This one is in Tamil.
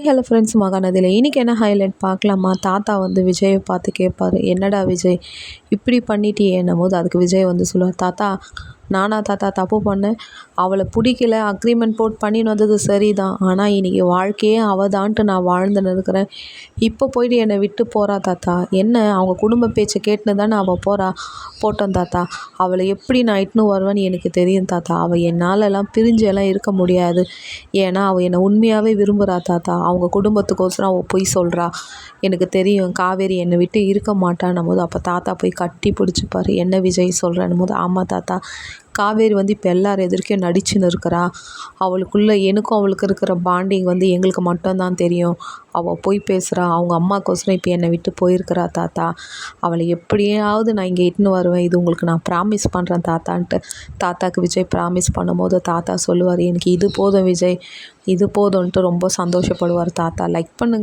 ஹலோ ஃப்ரெண்ட்ஸ், மகாநதியில் இன்றைக்கி என்ன ஹைலைட் பார்க்கலாமா? தாத்தா வந்து விஜயை பார்த்து கேட்பார், என்னடா விஜய் இப்படி பண்ணிட்டியேன்னும் போது அதுக்கு விஜய் வந்து சொல்லுவார், தாத்தா நானா தாத்தா தப்பு பண்ணேன்? அவளை பிடிக்கல, அக்ரிமெண்ட் போட்டு பண்ணின்னு வந்தது சரி தான். ஆனால் இன்றைக்கி வாழ்க்கையே அவதான்ட்டு நான் வாழ்ந்துன்னு இருக்கிறேன். இப்போ போயிட்டு என்னை விட்டு போகிறா தாத்தா. என்ன அவங்க குடும்ப பேச்சை கேட்டுன்னு தானே அவள் போட்டோம் தாத்தா. அவளை எப்படி நான் இட்டுன்னு வருவேன்னு எனக்கு தெரியும் தாத்தா. அவள் என்னாலெல்லாம் பிரிஞ்சு எல்லாம் இருக்க முடியாது. ஏன்னா அவள் என்னை உண்மையாகவே விரும்புகிறா தாத்தா. அவங்க குடும்பத்துக்கோசரம் அவள் பொய் சொல்கிறா. எனக்கு தெரியும் காவேரி என்னை விட்டு இருக்க மாட்டான்னும் போது அப்போ தாத்தா போய் கட்டி பிடிச்சிப்பார். என்ன விஜய் சொல்கிறேன்னும் போது, ஆமாம் தாத்தா, காவேரி வந்து இப்போ எல்லார் எதிர்க்கையும் நடிச்சுன்னு இருக்கிறா. அவளுக்குள்ளே எனக்கும் அவளுக்கு இருக்கிற பாண்டிங் வந்து எங்களுக்கு மட்டும்தான் தெரியும். அவள் போய் பேசுகிறா. அவங்க அம்மாக்கோசரம் இப்போ என்னை விட்டு போயிருக்கிறா தாத்தா. அவளை எப்படியாவது நான் இங்கே இட்டுன்னு வருவேன், இது உங்களுக்கு நான் ப்ராமிஸ் பண்ணுறேன் தாத்தான்ட்டு தாத்தாக்கு விஜய் ப்ராமிஸ் பண்ணும்போது தாத்தா சொல்லுவார், எனக்கு இது போதும் விஜய், இது போதும்ன்ட்டு ரொம்ப சந்தோஷப்படுவார் தாத்தா. லைக் பண்ணுங்கள்.